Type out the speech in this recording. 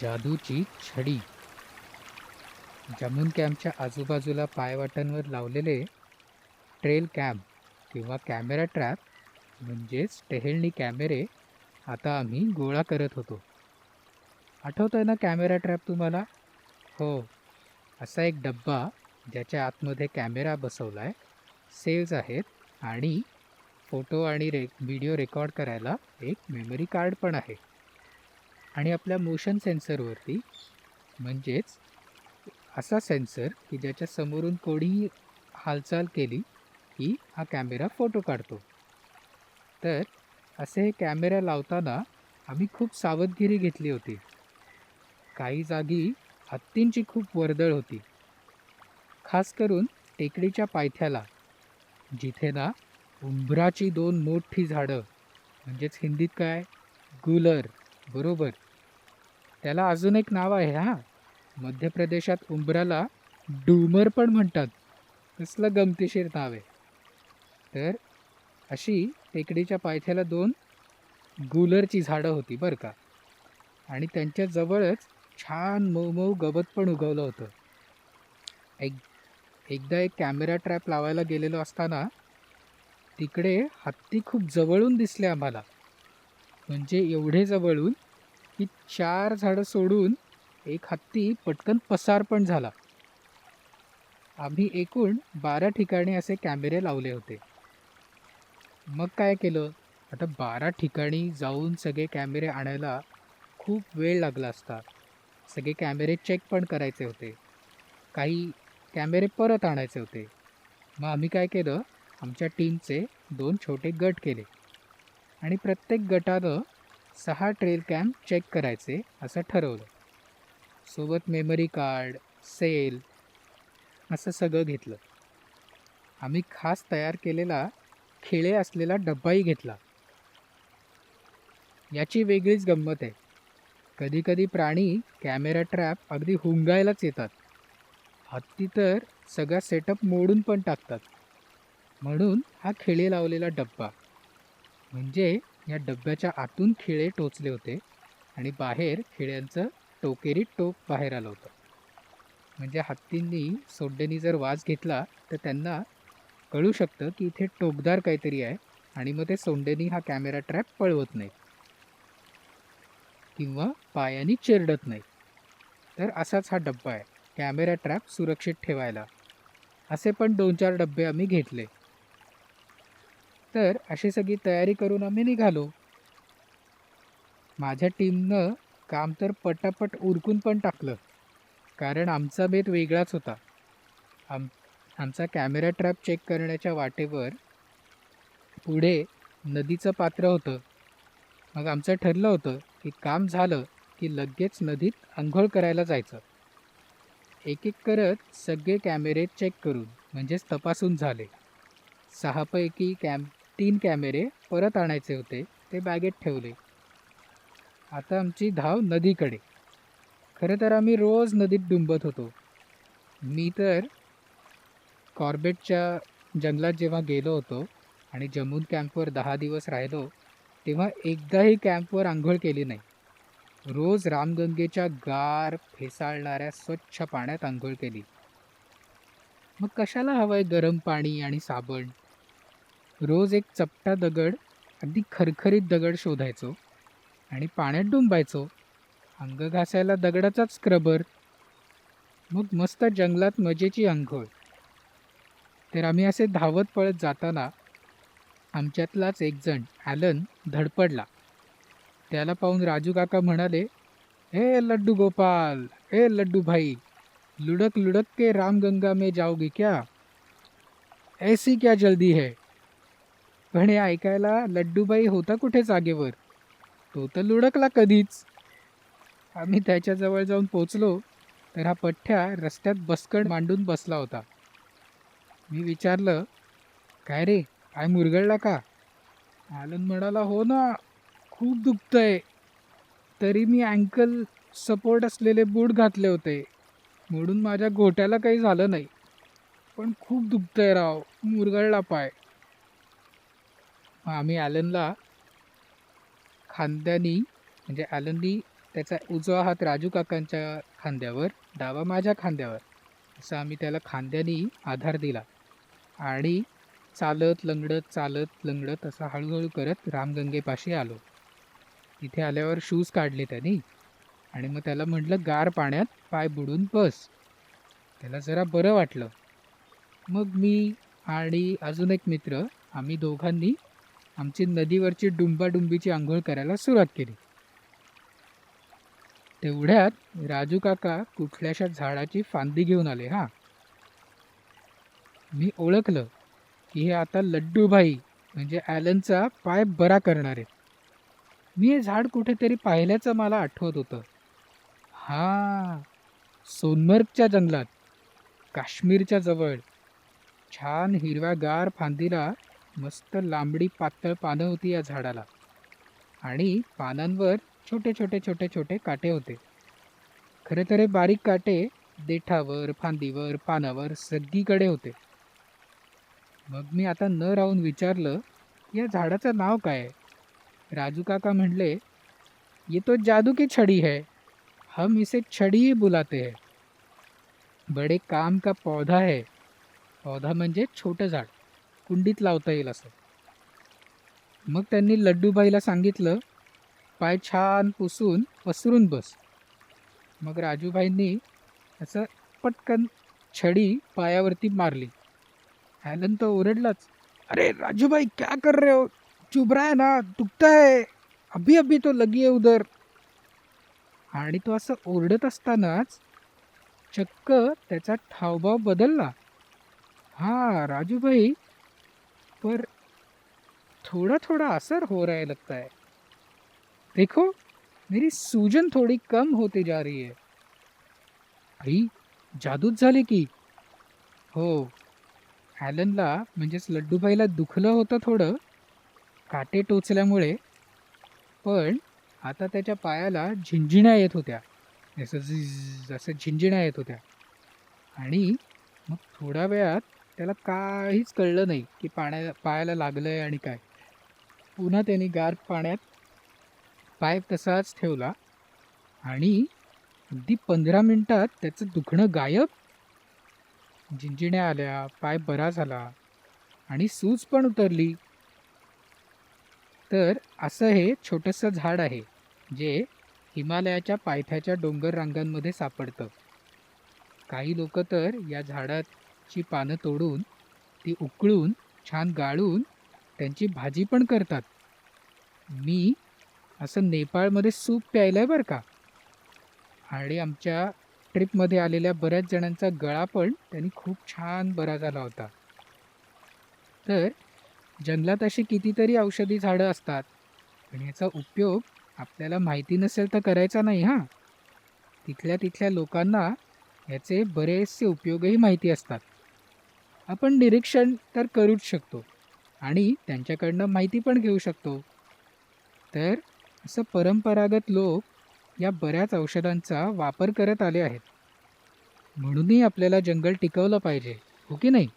जादूची छडी. जम्मू कॅम्पच्या आजूबाजूला पायवाटांवर लावलेले ट्रेल कॅम्प किंवा कॅमेरा ट्रॅप म्हणजेच टेहेळणी कॅमेरे आता आम्ही गोळा करत होतो. आठवतंय ना कॅमेरा ट्रॅप तुम्हाला? हो, असा एक डब्बा ज्याच्या आतमध्ये कॅमेरा बसवलाय, सेल्स आहेत आणि फोटो आणि व्हिडिओ रेकॉर्ड करायला एक मेमरी कार्ड पण आहे. आणि आपल्या मोशन सेन्सरवरती म्हणजेच असा सेन्सर की ज्याच्या समोरून कोणीही हालचाल केली की हा कॅमेरा फोटो काढतो. तर असे हे कॅमेरा लावताना आम्ही खूप सावधगिरी घेतली होती. काही जागी हत्तींची खूप वर्दळ होती, खास करून टेकडीच्या पायथ्याला, जिथे ना उंबराची दोन मोठी झाडं म्हणजेच हिंदीत काय गुलर, बरोबर, त्याला अजून एक नाव आहे हा. मध्य प्रदेशात उंबराला डूमर पण म्हणतात. कसलं गमतीशीर नाव आहे. तर अशी टेकडीच्या पायथ्याला दोन गुलरची झाडं होती बरं का. आणि त्यांच्या जवळच छान मऊ मऊ गवत पण उगवलं होतं. एक एकदा एक कॅमेरा ट्रॅप लावायला गेलेलो असताना तिकडे हत्ती खूप जवळून दिसले आम्हाला. म्हणजे एवढे जवळून की 4 झाडं सोडून एक हत्ती पटकन पसार पण झाला. आम्ही एकूण 12 ठिकाणी असे कॅमेरे लावले होते. मग काय केलं? आता 12 ठिकाणी जाऊन सगळे कॅमेरे आणायला खूप वेळ लागला असता. सगळे कॅमेरे चेक पण करायचे होते. काही कॅमेरे परत आणायचे होते. मग आम्ही काय केलं? आमच्या टीमचे 2 छोटे गट केले आणि प्रत्येक गटानं 6 ट्रेल कॅम्प चेक करायचे असं ठरवलं. सोबत मेमरी कार्ड, सेल असं सगळं घेतलं. आम्ही खास तयार केलेला खिळे असलेला डब्बाही घेतला. याची वेगळीच गंमत आहे. कधीकधी प्राणी कॅमेरा ट्रॅप अगदी हुंगायलाच येतात. हत्ती तर सगळा सेटअप मोडून पण टाकतात. म्हणून हा खिळे लावलेला डब्बा, म्हणजे या डब्याच्या आतून खिळे टोचले होते आणि बाहेर खिळ्यांचं टोकेरी टोक बाहेर आलं होतं. म्हणजे हत्तींनी सोंडेनी जर वास घेतला तर त्यांना कळू शकतं की इथे टोकदार काहीतरी आहे आणि मग ते सोंडेनी हा कॅमेरा ट्रॅप पळवत नाही किंवा पायानी चिरडत नाही. तर असाच हा डब्बा आहे कॅमेरा ट्रॅप सुरक्षित ठेवायला. असे पण 2-4 डब्बे आम्ही घेतले. तर अशी सगळी तयारी करून आम्ही निघालो. माझ्या टीमनं काम तर पटापट उरकून पण टाकलं, कारण आमचा बेत वेगळाच होता. आम आमचा कॅमेरा ट्रॅप चेक करण्याच्या वाटेवर पुढे नदीचं पात्र होतं. मग आमचं ठरलं होतं की काम झालं की लगेच नदीत अंघोळ करायला जायचं. एक एक करत सगळे कॅमेरे चेक करून म्हणजेच तपासून झाले. 6 पैकी 3 कॅमेरे परत आणायचे होते, ते बॅगेत ठेवले. आता आमची धाव नदीकडे. खरं तर आम्ही रोज नदीत डुंबत होतो. मी तर कॉर्बेटच्या जंगलात जेव्हा गेलो होतो आणि जम्मू कॅम्पवर 10 दिवस राहिलो, तेव्हा एकदाही कॅम्पवर अंघोळ केली नाही. रोज रामगंगेच्या गार फेसाळणाऱ्या स्वच्छ पाण्यात अंघोळ केली. मग कशाला हवंय गरम पाणी आणि साबण? रोज एक चपटा दगड, अगदी खरखरीत दगड शोधायचो आणि पाण्यात डुंबायचो. अंग घासायला दगडाचाच स्क्रबर. मग मस्त जंगलात मजेची अंघोळ. तर आम्ही असे धावत पळत जाताना आमच्यातलाच एक जण ॲलन धडपडला. त्याला पाहून राजू काका म्हणाले, "ए लड्डू गोपाल, ए लड्डू भाई, लुढ़क लुढ़क के रामगंगा में जाओगे क्या? ऐसी क्या जल्दी है?" पण हे ऐकायला लड्डूबाई होता कुठे जागेवर. तो तर लुडकला कधीच. आम्ही त्याच्याजवळ जाऊन पोचलो तर हा पठ्ठ्या रस्त्यात बसकण मांडून बसला होता. मी विचारलं, "काय रे, काय मुरगळला का?" ॲलन म्हणाला, "हो ना, खूप दुखतंय. तरी मी अँकल सपोर्ट असलेले बूट घातले होते म्हणून माझ्या घोट्याला काही झालं नाही. पण खूप दुखतंय राव, मुरगळला पाय." मग आम्ही ॲलनला खांद्यानी म्हणजे ॲलननी त्याचा उजवा हात राजू काकांच्या खांद्यावर, डावा माझ्या खांद्यावर, असं आम्ही त्याला खांद्यानी आधार दिला आणि चालत लंगडत असा हळूहळू करत रामगंगेपाशी आलो. तिथे आल्यावर शूज काढले त्यांनी आणि मग त्याला म्हटलं गार पाण्यात पाय बुडून बस. त्याला जरा बरं वाटलं. मग मी आणि अजून एक मित्र आम्ही दोघांनी आमची नदीवरची डुंबाडुंबीची आंघोळ करायला सुरुवात केली. तेवढ्यात राजू काका कुठल्याशा झाडाची फांदी घेऊन आले. मी ओळखलं की हे आता लड्डूभाई म्हणजे ॲलनचा पाय बरा करणार आहेत. मी हे झाड कुठेतरी पाहिल्याचं मला आठवत होतं. सोनमर्गच्या जंगलात, काश्मीरच्या जवळ. छान हिरव्यागार फांदीला मस्त लांबडी पातळ पानं होती या झाडाला आणि पानांवर छोटे छोटे छोटे छोटे काटे होते. खरे तर हे बारीक काटे देठावर, फांदीवर, पानावर सगळीकडे होते. मग मी आता न राहून विचारलं, या झाडाचं नाव काय आहे? राजू काका म्हणले, ये तो जादू की छड़ी है, हम इसे छड़ी ही बुलाते हैं, बड़े काम का पौधा है. पौधा म्हणजे छोटं झाड, कुंडीत लावता येईल असं. मग त्यांनी लड्डूबाईला सांगितलं, पाय छान पुसून पसरून बस. मग राजूभाईंनी असं पटकन छडी पायावरती मारली. ॲलन तो ओरडलाच, अरे राजूभाई क्या कर रहे हो, चुभ रहा है ना, दुखता है, अभी अभी तो लगी है उधर. आणि तो असं ओरडत असतानाच चक्क त्याचा ठावभाव बदलला. राजूभाई, पर थोड़ा थोड़ा असर हो रहा है लगता है, देखो मेरी सूजन थोड़ी कम होती जा रही है. आई, जादूच झाली की. हो, ॲलनला म्हणजेच लड्डूबाईला दुखलं होतं थोडं काटे टोचल्यामुळे, पण आता त्याच्या पायाला झिंझिण्या येत होत्या, जसं झिंझिण्या येत होत्या. आणि मग थोड्या वेळात त्याला काहीच कळलं नाही की पायाला लागलंय आणि काय. पुन्हा त्याने गार पाण्यात पाय तसाच ठेवला आणि अगदी 15 मिनिटात त्याचं दुखणं गायब. झिंझिण्या आल्या, पाय बरा झाला आणि सूज पण उतरली. तर असं हे छोटंसं झाड आहे जे हिमालयाच्या पायथ्याच्या डोंगर रांगांमध्ये सापडतं. काही लोक तर या झाडाची पानं तोडून ती उकळून छान गाळून त्यांची भाजी पण करतात. मी असं नेपाळमध्ये सूप प्यायलं आहे बरं का. आणि आमच्या ट्रिपमध्ये आलेल्या बऱ्याच जणांचा गळा पण त्यांनी खूप छान बरा झाला होता. तर जंगलात अशी कितीतरी औषधी झाडं असतात, पण याचा उपयोग आपल्याला माहिती नसेल तर करायचा नाही. तिथल्या लोकांना याचे बरेचसे उपयोगही माहिती असतात. आपण निरीक्षण तर करूच शकतो आणि त्यांच्याकडनं माहिती पण घेऊ शकतो. तर असं परंपरागत लोक या बऱ्याच औषधांचा वापर करत आले आहेत. म्हणूनही आपल्याला जंगल टिकवलं पाहिजे, हो की नाही?